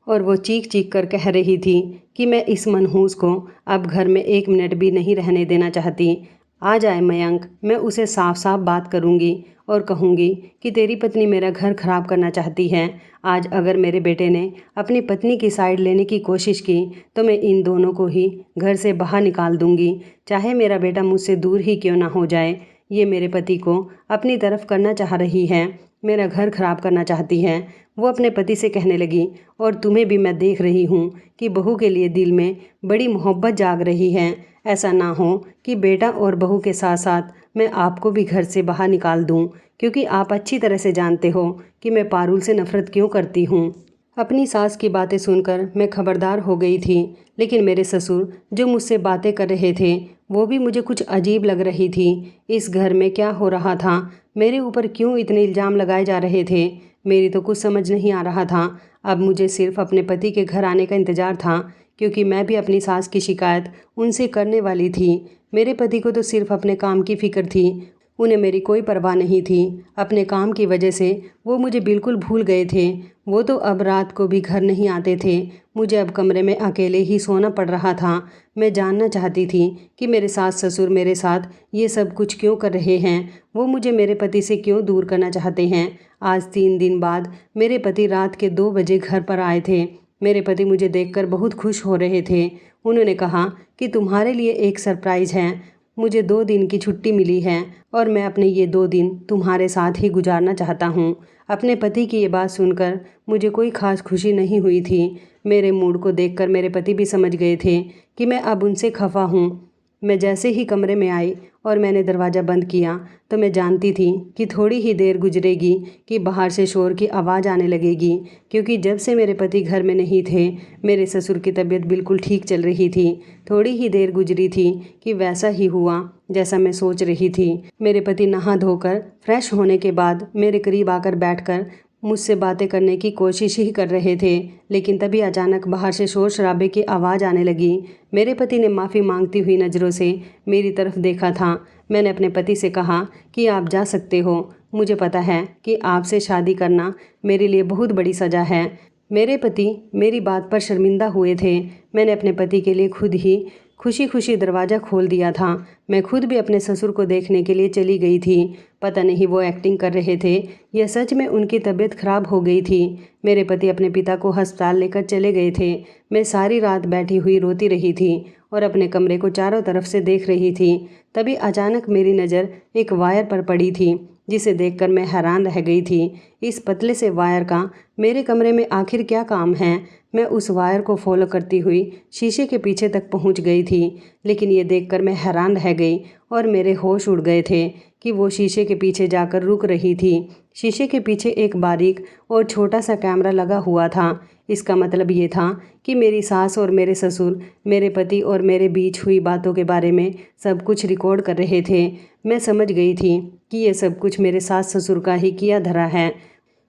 और वो चीख चीख कर कह रही थी कि मैं इस मनहूस को अब घर में 1 मिनट भी नहीं रहने देना चाहती। आ जाए मयंक, मैं उसे साफ साफ बात करूंगी और कहूंगी कि तेरी पत्नी मेरा घर खराब करना चाहती है। आज अगर मेरे बेटे ने अपनी पत्नी की साइड लेने की कोशिश की तो मैं इन दोनों को ही घर से बाहर निकाल दूंगी, चाहे मेरा बेटा मुझसे दूर ही क्यों ना हो जाए। ये मेरे पति को अपनी तरफ करना चाह रही है, मेरा घर खराब करना चाहती है। वो अपने पति से कहने लगी, और तुम्हें भी मैं देख रही हूँ कि बहू के लिए दिल में बड़ी मोहब्बत जाग रही है। ऐसा ना हो कि बेटा और बहू के साथ साथ मैं आपको भी घर से बाहर निकाल दूँ, क्योंकि आप अच्छी तरह से जानते हो कि मैं पारुल से नफरत क्यों करती हूँ। अपनी सास की बातें सुनकर मैं खबरदार हो गई थी, लेकिन मेरे ससुर जो मुझसे बातें कर रहे थे वो भी मुझे कुछ अजीब लग रही थी। इस घर में क्या हो रहा था? मेरे ऊपर क्यों इतने इल्ज़ाम लगाए जा रहे थे? मेरी तो कुछ समझ नहीं आ रहा था। अब मुझे सिर्फ अपने पति के घर आने का इंतज़ार था, क्योंकि मैं भी अपनी सास की शिकायत उनसे करने वाली थी। मेरे पति को तो सिर्फ अपने काम की फ़िक्र थी, उन्हें मेरी कोई परवाह नहीं थी। अपने काम की वजह से वो मुझे बिल्कुल भूल गए थे। वो तो अब रात को भी घर नहीं आते थे। मुझे अब कमरे में अकेले ही सोना पड़ रहा था। मैं जानना चाहती थी कि मेरे सास ससुर मेरे साथ ये सब कुछ क्यों कर रहे हैं। वो मुझे मेरे पति से क्यों दूर करना चाहते हैं। आज 3 दिन बाद मेरे पति रात के 2 बजे घर पर आए थे। मेरे पति मुझे देखकर बहुत खुश हो रहे थे। उन्होंने कहा कि तुम्हारे लिए एक सरप्राइज़ है। मुझे 2 दिन की छुट्टी मिली है और मैं अपने ये 2 दिन तुम्हारे साथ ही गुजारना चाहता हूँ। अपने पति की ये बात सुनकर मुझे कोई ख़ास खुशी नहीं हुई थी। मेरे मूड को देखकर मेरे पति भी समझ गए थे कि मैं अब उनसे खफा हूँ। मैं जैसे ही कमरे में आई और मैंने दरवाज़ा बंद किया तो मैं जानती थी कि थोड़ी ही देर गुजरेगी कि बाहर से शोर की आवाज़ आने लगेगी, क्योंकि जब से मेरे पति घर में नहीं थे मेरे ससुर की तबीयत बिल्कुल ठीक चल रही थी। थोड़ी ही देर गुजरी थी कि वैसा ही हुआ जैसा मैं सोच रही थी। मेरे पति नहा धोकर फ्रेश होने के बाद मेरे करीब आकर बैठकर मुझसे बातें करने की कोशिश ही कर रहे थे, लेकिन तभी अचानक बाहर से शोर शराबे की आवाज़ आने लगी। मेरे पति ने माफ़ी मांगती हुई नज़रों से मेरी तरफ देखा था। मैंने अपने पति से कहा कि आप जा सकते हो। मुझे पता है कि आपसे शादी करना मेरे लिए बहुत बड़ी सज़ा है। मेरे पति मेरी बात पर शर्मिंदा हुए थे। मैंने अपने पति के लिए खुद ही खुशी खुशी दरवाज़ा खोल दिया था। मैं खुद भी अपने ससुर को देखने के लिए चली गई थी। पता नहीं वो एक्टिंग कर रहे थे या सच में उनकी तबीयत खराब हो गई थी। मेरे पति अपने पिता को अस्पताल लेकर चले गए थे। मैं सारी रात बैठी हुई रोती रही थी और अपने कमरे को चारों तरफ से देख रही थी। तभी अचानक मेरी नज़र एक वायर पर पड़ी थी, जिसे देखकर मैं हैरान रह गई थी। इस पतले से वायर का मेरे कमरे में आखिर क्या काम है? मैं उस वायर को फॉलो करती हुई शीशे के पीछे तक पहुंच गई थी, लेकिन ये देखकर मैं हैरान रह गई और मेरे होश उड़ गए थे कि वो शीशे के पीछे जाकर रुक रही थी। शीशे के पीछे एक बारीक और छोटा सा कैमरा लगा हुआ था। इसका मतलब ये था कि मेरी सास और मेरे ससुर मेरे पति और मेरे बीच हुई बातों के बारे में सब कुछ रिकॉर्ड कर रहे थे। मैं समझ गई थी कि ये सब कुछ मेरे सास ससुर का ही किया धरा है।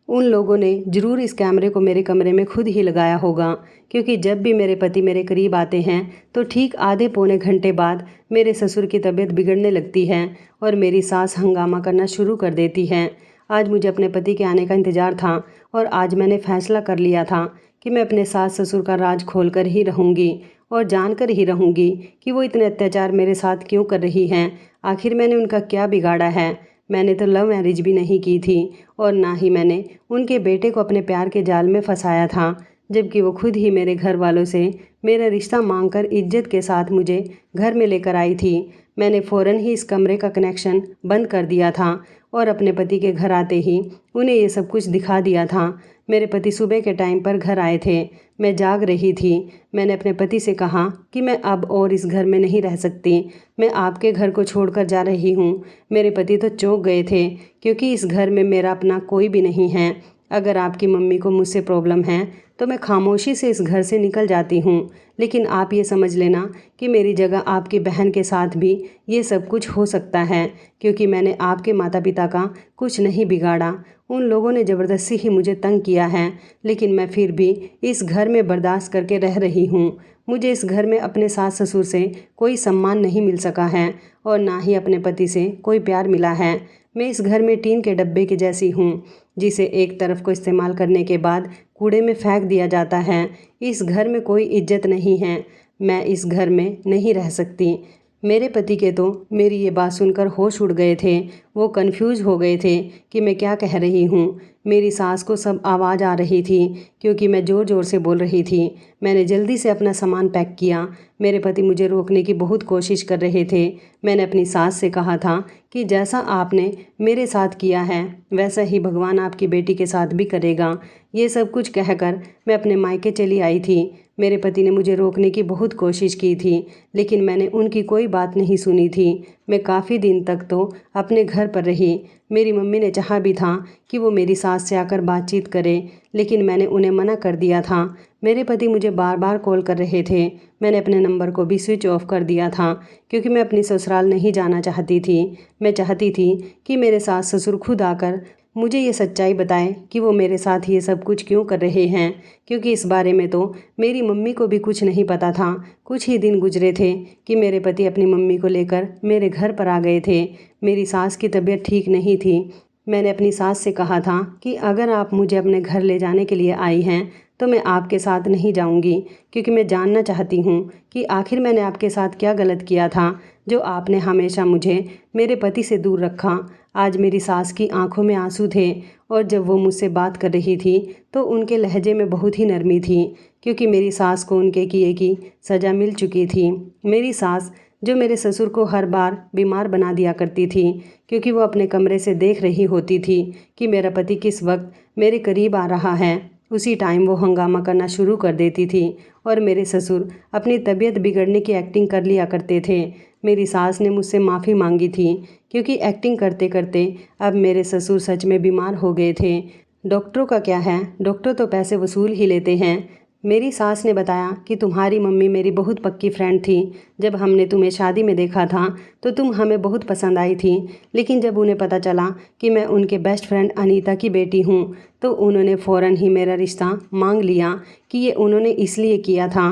उन लोगों ने ज़रूर इस कैमरे को मेरे कमरे में खुद ही लगाया होगा, क्योंकि जब भी मेरे पति मेरे करीब आते हैं तो ठीक आधे पौने घंटे बाद मेरे ससुर की तबीयत बिगड़ने लगती है और मेरी सास हंगामा करना शुरू कर देती है। आज मुझे अपने पति के आने का इंतज़ार था और आज मैंने फैसला कर लिया था कि मैं अपने सास ससुर का राज खोल कर ही रहूँगी और जानकर ही रहूँगी कि वो इतने अत्याचार मेरे साथ क्यों कर रही हैं। आखिर मैंने उनका क्या बिगाड़ा है? मैंने तो लव मैरिज भी नहीं की थी और ना ही मैंने उनके बेटे को अपने प्यार के जाल में फंसाया था, जबकि वो खुद ही मेरे घर वालों से मेरा रिश्ता मांगकर इज्जत के साथ मुझे घर में लेकर आई थी। मैंने फ़ौरन ही इस कमरे का कनेक्शन बंद कर दिया था और अपने पति के घर आते ही उन्हें ये सब कुछ दिखा दिया था। मेरे पति सुबह के टाइम पर घर आए थे। मैं जाग रही थी। मैंने अपने पति से कहा कि मैं अब और इस घर में नहीं रह सकती, मैं आपके घर को छोड़कर जा रही हूँ। मेरे पति तो चौंक गए थे, क्योंकि इस घर में मेरा अपना कोई भी नहीं है। अगर आपकी मम्मी को मुझसे प्रॉब्लम है तो मैं खामोशी से इस घर से निकल जाती हूँ। लेकिन आप ये समझ लेना कि मेरी जगह आपकी बहन के साथ भी ये सब कुछ हो सकता है, क्योंकि मैंने आपके माता पिता का कुछ नहीं बिगाड़ा। उन लोगों ने ज़बरदस्ती ही मुझे तंग किया है, लेकिन मैं फिर भी इस घर में बर्दाश्त करके रह रही हूँ। मुझे इस घर में अपने सास ससुर से कोई सम्मान नहीं मिल सका है और ना ही अपने पति से कोई प्यार मिला है। मैं इस घर में टीन के डब्बे के जैसी हूँ, जिसे एक तरफ को इस्तेमाल करने के बाद कूड़े में फेंक दिया जाता है। इस घर में कोई इज्जत नहीं है। मैं इस घर में नहीं रह सकती। मेरे पति के तो मेरी ये बात सुनकर होश उड़ गए थे। वो कंफ्यूज हो गए थे कि मैं क्या कह रही हूँ। मेरी सास को सब आवाज़ आ रही थी, क्योंकि मैं ज़ोर ज़ोर से बोल रही थी। मैंने जल्दी से अपना सामान पैक किया। मेरे पति मुझे रोकने की बहुत कोशिश कर रहे थे। मैंने अपनी सास से कहा था कि जैसा आपने मेरे साथ किया है वैसा ही भगवान आपकी बेटी के साथ भी करेगा। ये सब कुछ कहकर मैं अपने मायके चली आई थी। मेरे पति ने मुझे रोकने की बहुत कोशिश की थी, लेकिन मैंने उनकी कोई बात नहीं सुनी थी। मैं काफ़ी दिन तक तो अपने घर पर रही। मेरी मम्मी ने चाहा भी था कि वो मेरी सास से आकर बातचीत करे, लेकिन मैंने उन्हें मना कर दिया था। मेरे पति मुझे बार बार कॉल कर रहे थे। मैंने अपने नंबर को भी स्विच ऑफ कर दिया था, क्योंकि मैं अपनी ससुराल नहीं जाना चाहती थी। मैं चाहती थी कि मेरे सास ससुर खुद आकर मुझे ये सच्चाई बताएं कि वो मेरे साथ ये सब कुछ क्यों कर रहे हैं, क्योंकि इस बारे में तो मेरी मम्मी को भी कुछ नहीं पता था। कुछ ही दिन गुजरे थे कि मेरे पति अपनी मम्मी को लेकर मेरे घर पर आ गए थे। मेरी सास की तबीयत ठीक नहीं थी। मैंने अपनी सास से कहा था कि अगर आप मुझे अपने घर ले जाने के लिए आई हैं तो मैं आपके साथ नहीं जाऊंगी, क्योंकि मैं जानना चाहती हूँ कि आखिर मैंने आपके साथ क्या गलत किया था जो आपने हमेशा मुझे मेरे पति से दूर रखा। आज मेरी सास की आंखों में आंसू थे, और जब वो मुझसे बात कर रही थी तो उनके लहजे में बहुत ही नरमी थी, क्योंकि मेरी सास को उनके किए की सज़ा मिल चुकी थी। मेरी सास जो मेरे ससुर को हर बार बीमार बना दिया करती थी, क्योंकि वो अपने कमरे से देख रही होती थी कि मेरा पति किस वक्त मेरे करीब आ रहा है। उसी टाइम वो हंगामा करना शुरू कर देती थी और मेरे ससुर अपनी तबीयत बिगड़ने की एक्टिंग कर लिया करते थे। मेरी सास ने मुझसे माफ़ी मांगी थी, क्योंकि एक्टिंग करते करते अब मेरे ससुर सच में बीमार हो गए थे। डॉक्टरों का क्या है, डॉक्टर तो पैसे वसूल ही लेते हैं। मेरी सास ने बताया कि तुम्हारी मम्मी मेरी बहुत पक्की फ्रेंड थी। जब हमने तुम्हें शादी में देखा था तो तुम हमें बहुत पसंद आई थी, लेकिन जब उन्हें पता चला कि मैं उनके बेस्ट फ्रेंड अनीता की बेटी हूँ तो उन्होंने फ़ौरन ही मेरा रिश्ता मांग लिया कि ये उन्होंने इसलिए किया था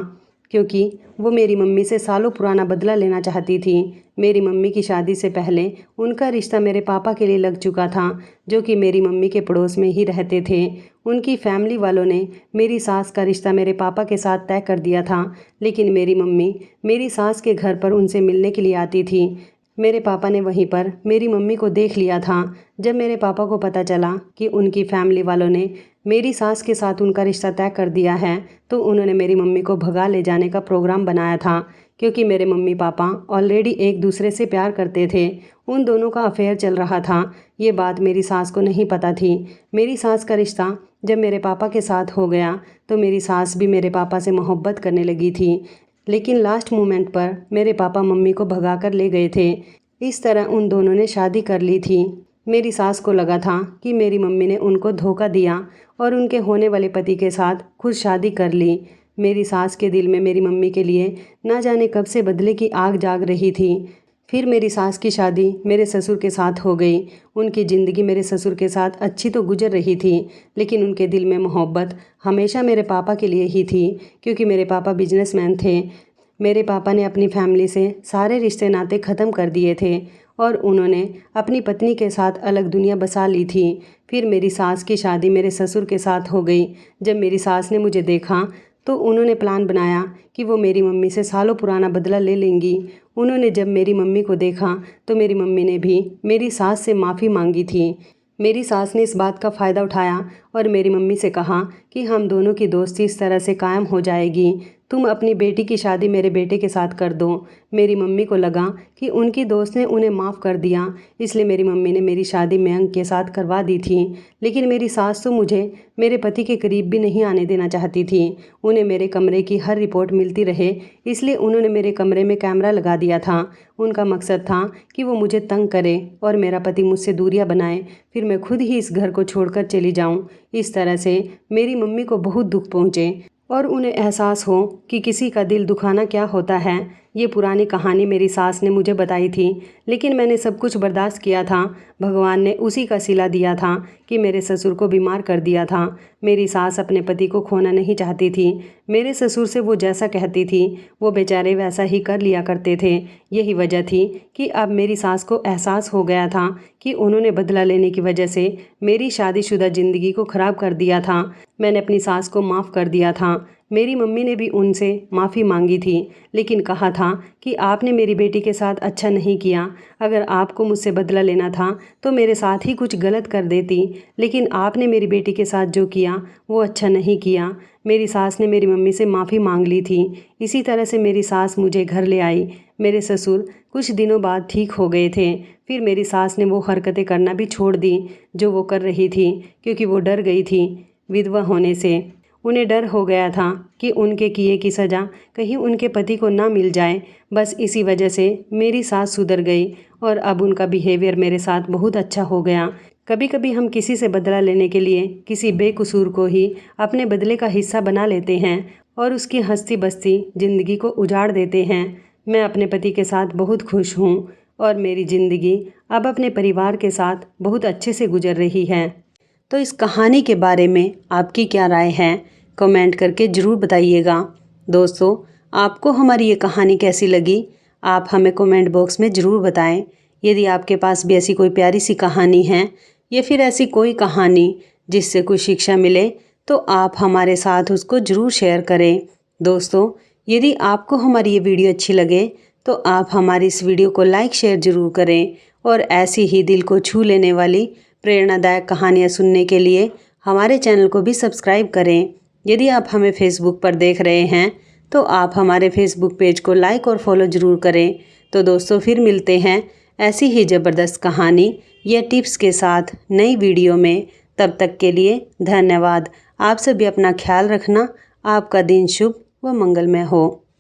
क्योंकि वो मेरी मम्मी से सालों पुराना बदला लेना चाहती थी। मेरी मम्मी की शादी से पहले उनका रिश्ता मेरे पापा के लिए लग चुका था, जो कि मेरी मम्मी के पड़ोस में ही रहते थे। उनकी फैमिली वालों ने मेरी सास का रिश्ता मेरे पापा के साथ तय कर दिया था, लेकिन मेरी मम्मी मेरी सास के घर पर उनसे मिलने के लिए आती थी। मेरे पापा ने वहीं पर मेरी मम्मी को देख लिया था। जब मेरे पापा को पता चला कि उनकी फैमिली वालों ने मेरी सास के साथ उनका रिश्ता तय कर दिया है तो उन्होंने मेरी मम्मी को भगा ले जाने का प्रोग्राम बनाया था, क्योंकि मेरे मम्मी पापा ऑलरेडी एक दूसरे से प्यार करते थे। उन दोनों का अफेयर चल रहा था। ये बात मेरी सास को नहीं पता थी। मेरी सास का रिश्ता जब मेरे पापा के साथ हो गया तो मेरी सास भी मेरे पापा से मोहब्बत करने लगी थी, लेकिन लास्ट मोमेंट पर मेरे पापा मम्मी को भगा कर ले गए थे। इस तरह उन दोनों ने शादी कर ली थी। मेरी सास को लगा था कि मेरी मम्मी ने उनको धोखा दिया और उनके होने वाले पति के साथ खुद शादी कर ली। मेरी सास के दिल में मेरी मम्मी के लिए ना जाने कब से बदले की आग जाग रही थी। फिर मेरी सास की शादी मेरे ससुर के साथ हो गई। उनकी ज़िंदगी मेरे ससुर के साथ अच्छी तो गुजर रही थी, लेकिन उनके दिल में मोहब्बत हमेशा मेरे पापा के लिए ही थी, क्योंकि मेरे पापा बिजनेसमैन थे। मेरे पापा ने अपनी फैमिली से सारे रिश्ते नाते ख़त्म कर दिए थे और उन्होंने अपनी पत्नी के साथ अलग दुनिया बसा ली थी। फिर मेरी सास की शादी मेरे ससुर के साथ हो गई। जब मेरी सास ने मुझे देखा तो उन्होंने प्लान बनाया कि वो मेरी मम्मी से सालों पुराना बदला ले लेंगी। उन्होंने जब मेरी मम्मी को देखा तो मेरी मम्मी ने भी मेरी सास से माफ़ी मांगी थी। मेरी सास ने इस बात का फ़ायदा उठाया और मेरी मम्मी से कहा कि हम दोनों की दोस्ती इस तरह से कायम हो जाएगी तुम अपनी बेटी की शादी मेरे बेटे के साथ कर दो। मेरी मम्मी को लगा कि उनकी दोस्त ने उन्हें माफ़ कर दिया, इसलिए मेरी मम्मी ने मेरी शादी मयंक के साथ करवा दी थी। लेकिन मेरी सास तो मुझे मेरे पति के करीब भी नहीं आने देना चाहती थी। उन्हें मेरे कमरे की हर रिपोर्ट मिलती रहे, इसलिए उन्होंने मेरे कमरे में कैमरा लगा दिया था। उनका मकसद था कि वो मुझे तंग करे और मेरा पति मुझसे दूरियां बनाए, फिर मैं खुद ही इस घर को छोड़कर चली जाऊं। इस तरह से मेरी मम्मी को बहुत दुख पहुँचे और उन्हें एहसास हो कि किसी का दिल दुखाना क्या होता है। ये पुरानी कहानी मेरी सास ने मुझे बताई थी, लेकिन मैंने सब कुछ बर्दाश्त किया था। भगवान ने उसी का सिला दिया था कि मेरे ससुर को बीमार कर दिया था। मेरी सास अपने पति को खोना नहीं चाहती थी। मेरे ससुर से वो जैसा कहती थी वो बेचारे वैसा ही कर लिया करते थे। यही वजह थी कि अब मेरी सास को एहसास हो गया था कि उन्होंने बदला लेने की वजह से मेरी शादीशुदा ज़िंदगी को ख़राब कर दिया था। मैंने अपनी सास को माफ़ कर दिया था। मेरी मम्मी ने भी उनसे माफ़ी मांगी थी, लेकिन कहा था कि आपने मेरी बेटी के साथ अच्छा नहीं किया। अगर आपको मुझसे बदला लेना था तो मेरे साथ ही कुछ गलत कर देती, लेकिन आपने मेरी बेटी के साथ जो किया वो अच्छा नहीं किया। मेरी सास ने मेरी मम्मी से माफ़ी मांग ली थी। इसी तरह से मेरी सास मुझे घर ले आई। मेरे ससुर कुछ दिनों बाद ठीक हो गए थे। फिर मेरी सास ने वो हरकतें करना भी छोड़ दी जो वो कर रही थी, क्योंकि वो डर गई थी विधवा होने से। उन्हें डर हो गया था कि उनके किए की सज़ा कहीं उनके पति को ना मिल जाए। बस इसी वजह से मेरी सास सुधर गई और अब उनका बिहेवियर मेरे साथ बहुत अच्छा हो गया। कभी कभी हम किसी से बदला लेने के लिए किसी बेकसूर को ही अपने बदले का हिस्सा बना लेते हैं और उसकी हंसती बसती ज़िंदगी को उजाड़ देते हैं। मैं अपने पति के साथ बहुत खुश हूँ और मेरी ज़िंदगी अब अपने परिवार के साथ बहुत अच्छे से गुजर रही है। तो इस कहानी के बारे में आपकी क्या राय है, कमेंट करके ज़रूर बताइएगा। दोस्तों, आपको हमारी ये कहानी कैसी लगी, आप हमें कमेंट बॉक्स में ज़रूर बताएं। यदि आपके पास भी ऐसी कोई प्यारी सी कहानी है या फिर ऐसी कोई कहानी जिससे कुछ शिक्षा मिले, तो आप हमारे साथ उसको ज़रूर शेयर करें। दोस्तों, यदि आपको हमारी ये वीडियो अच्छी लगे तो आप हमारी इस वीडियो को लाइक शेयर ज़रूर करें और ऐसी ही दिल को छू लेने वाली प्रेरणादायक कहानियाँ सुनने के लिए हमारे चैनल को भी सब्सक्राइब करें। यदि आप हमें फेसबुक पर देख रहे हैं तो आप हमारे फेसबुक पेज को लाइक और फॉलो ज़रूर करें। तो दोस्तों, फिर मिलते हैं ऐसी ही ज़बरदस्त कहानी या टिप्स के साथ नई वीडियो में। तब तक के लिए धन्यवाद। आप सभी अपना ख्याल रखना। आपका दिन शुभ व मंगलमय हो।